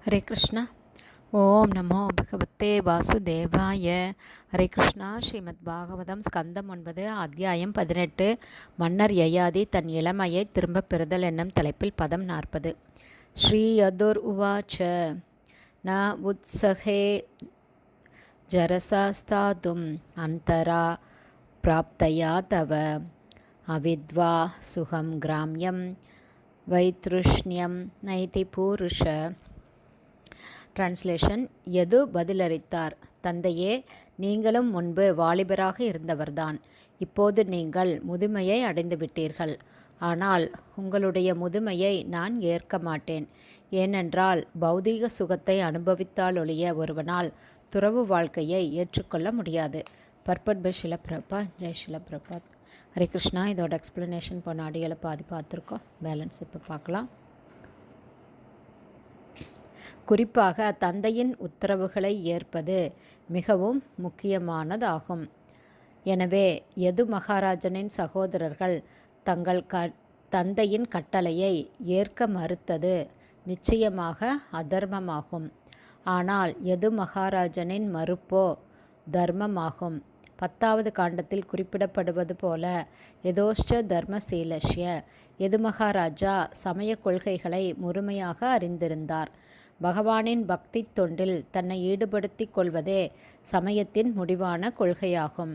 ஹரே கிருஷ்ணா. ஓம் நமோ பகவத்தே வாசுதேவாய. ஹரே கிருஷ்ணா. ஸ்ரீமத் பாகவதம் ஸ்கந்தம் 9 அத்தியாயம் 18. மன்னர் யயாதி தன் இளமையை திரும்பப் பெறுதல் என்னும் தலைப்பில் பதம் 40. ஸ்ரீ யதுர் உவாச்ச ந உத்ஸகே ஜரசாஸ்தாதும் அந்தரா பிராப்தயா தவ அவித்வா சுகம் கிராமியம் வைத்ருஷ்ணியம் நைதி பூருஷ. டிரான்ஸ்லேஷன். யது பதிலளித்தார், தந்தையே, நீங்களும் முன்பு வாலிபராக இருந்தவர்தான். இப்போது நீங்கள் முதுமையை அடைந்துவிட்டீர்கள். ஆனால் உங்களுடைய முதுமையை நான் ஏற்க மாட்டேன். ஏனென்றால் பௌதீக சுகத்தை அனுபவித்தாலொழிய ஒருவனால் துறவு வாழ்க்கையை ஏற்றுக்கொள்ள முடியாது. பர்பட் பை ஷில பிரபாத். ஜெய் ஷில பிரபாத். ஹரே கிருஷ்ணா. இதோட எக்ஸ்ப்ளனேஷன் போன ஆடியோல பாதி பார்த்துருக்கோம். பேலன்ஸ் இப்போ பார்க்கலாம். குறிப்பாக தந்தையின் உத்தரவுகளை ஏற்பது மிகவும் முக்கியமானதாகும். எனவே யது மகாராஜனின் சகோதரர்கள் தங்கள் தந்தையின் கட்டளையை ஏற்க மறுத்தது நிச்சயமாக அதர்மமாகும். ஆனால் யது மகாராஜனின் மறுப்போ தர்மமாகும். 10வது காண்டத்தில் குறிப்பிடப்படுவது போல யதோஷ்ட தர்மசீலஷ்ய. யது மகாராஜா சமய கொள்கைகளை முழுமையாக அறிந்திருந்தார். பகவானின் பக்தி தொண்டில் தன்னை ஈடுபடுத்திக் கொள்வதே சமயத்தின் முடிவான கொள்கையாகும்.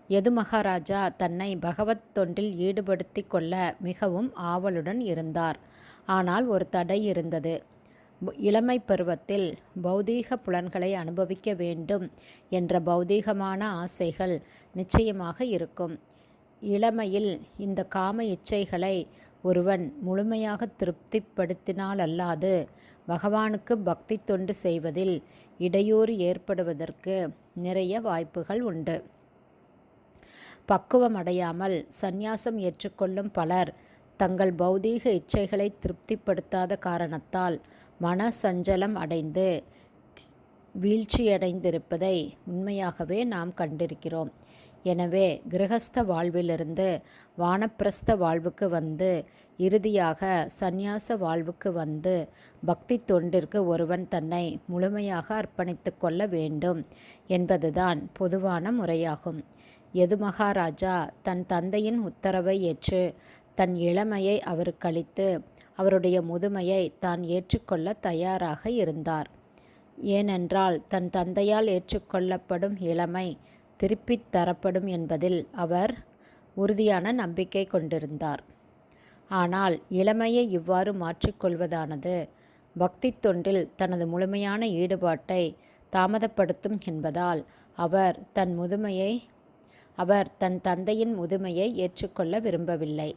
யது மகாராஜா தன்னை பகவத் தொண்டில் ஈடுபடுத்தி கொள்ள மிகவும் ஆவலுடன் இருந்தார். ஆனால் ஒரு தடை இருந்தது. இளமை பருவத்தில் பௌதீக புலன்களை அனுபவிக்க வேண்டும் என்ற பௌதீகமான ஆசைகள் நிச்சயமாக இருக்கும். இளமையில் இந்த காம இச்சைகளை ஒருவன் முழுமையாக திருப்திப்படுத்தினாலல்லாது பகவானுக்கு பக்தி தொண்டு செய்வதில் இடையூறு ஏற்படுவதற்கு நிறைய வாய்ப்புகள் உண்டு. பக்குவம் அடையாமல் சந்நியாசம் ஏற்றுக்கொள்ளும் பலர் தங்கள் பௌதீக இச்சைகளை திருப்திப்படுத்தாத காரணத்தால் மன சஞ்சலம் அடைந்து வீழ்ச்சியடைந்திருப்பதை உண்மையாகவே நாம் கண்டிருக்கிறோம். எனவே கிரகஸ்த வாழ்விலிருந்து வானப்பிரஸ்த வாழ்வுக்கு வந்து இறுதியாக சந்நியாச வாழ்வுக்கு வந்து பக்தி தொண்டிற்கு ஒருவன் தன்னை முழுமையாக அர்ப்பணித்து கொள்ள வேண்டும் என்பதுதான் பொதுவான முறையாகும். யது மகாராஜா தன் தந்தையின் உத்தரவை ஏற்று தன் இளமையை அவருக்கு அளித்து அவருடைய முதுமையை தான் ஏற்றுக்கொள்ள தயாராக இருந்தார். ஏனென்றால் தன் தந்தையால் ஏற்றுக்கொள்ளப்படும் இளமை திருப்பித் தரப்படும் என்பதில் அவர் உறுதியான நம்பிக்கை கொண்டிருந்தார். ஆனால் இளமையை இவ்வாறு மாற்றிக்கொள்வதானது பக்தி தொண்டில் தனது முழுமையான ஈடுபாட்டை தாமதப்படுத்தும் என்பதால் அவர் தன் தந்தையின் முதுமையை ஏற்றுக்கொள்ள விரும்பவில்லை.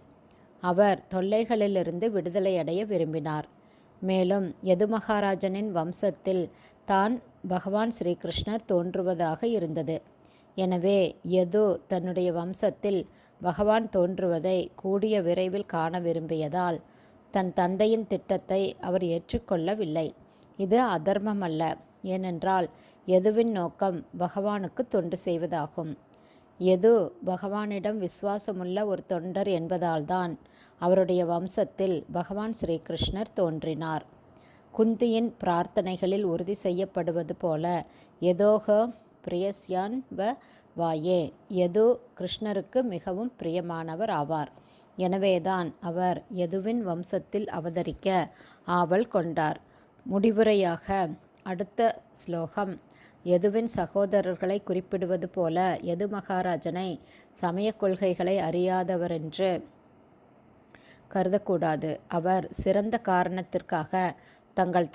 அவர் தொல்லைகளிலிருந்து விடுதலையடைய விரும்பினார். மேலும் யது மகாராஜனின் வம்சத்தில் தான் பகவான் ஸ்ரீகிருஷ்ணர் தோன்றுவதாக இருந்தது. எனவே யது தன்னுடைய வம்சத்தில் பகவான் தோன்றுவதை கூடிய விரைவில் காண விரும்பியதால் தன் தந்தையின் திட்டத்தை அவர் ஏற்றுக்கொள்ளவில்லை. இது அதர்மம் அல்ல. ஏனென்றால் யதுவின் நோக்கம் பகவானுக்கு தொண்டு செய்வதாகும். யது பகவானிடம் விசுவாசமுள்ள ஒரு தொண்டர் என்பதால்தான் அவருடைய வம்சத்தில் பகவான் ஸ்ரீகிருஷ்ணர் தோன்றினார். குந்தியின் பிரார்த்தனைகளில் உறுதி செய்யப்படுவது போல யதோக பிரியஸ்யான் வ வாயே. யது கிருஷ்ணருக்கு மிகவும் பிரியமானவர் ஆவார். எனவேதான் அவர் யதுவின் வம்சத்தில் அவதரிக்க ஆவல் கொண்டார். முடிவுரையாக அடுத்த ஸ்லோகம் யதுவின் சகோதரர்களை குறிப்பிடுவது போல யது மகாராஜனை சமய கொள்கைகளை அறியாதவரென்று கருதக்கூடாது. அவர் சிறந்த காரணத்திற்காக தங்கள்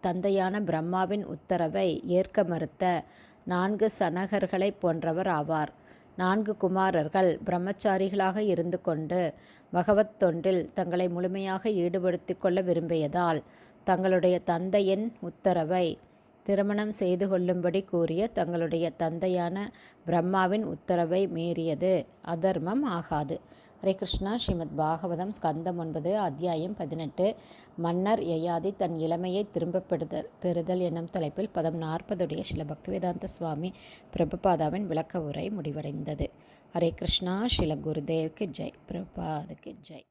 தந்தையான பிரம்மாவின் உத்தரவை ஏற்க மறுத்த 4 சனகர்களைப் போன்றவர் ஆவார். 4 குமாரர்கள் பிரம்மச்சாரிகளாக இருந்து கொண்டு பகவத் தொண்டில் தங்களை முழுமையாக ஈடுபடுத்தி கொள்ள விரும்பியதால் தங்களுடைய தந்தையின் உத்தரவை திருமணம் செய்து கொள்ளும்படி கூறிய தங்களுடைய தந்தையான பிரம்மாவின் உத்தரவை மீறியது அதர்மம் ஆகாது. ஹரே கிருஷ்ணா. ஸ்ரீமத் பாகவதம் ஸ்கந்தம் 9 அத்தியாயம் 18. மன்னர் யயாதி தன் இளமையை திரும்ப பெறுதல் என்னும் தலைப்பில் பதம் 40 ஸ்ரீல பக்திவேதாந்த சுவாமி பிரபுபாதாவின் விளக்க உரை முடிவடைந்தது. ஹரே கிருஷ்ணா. ஸ்ரீல குருதேவ்க்கு ஜெய். பிரபுபாதுக்கு ஜெய்.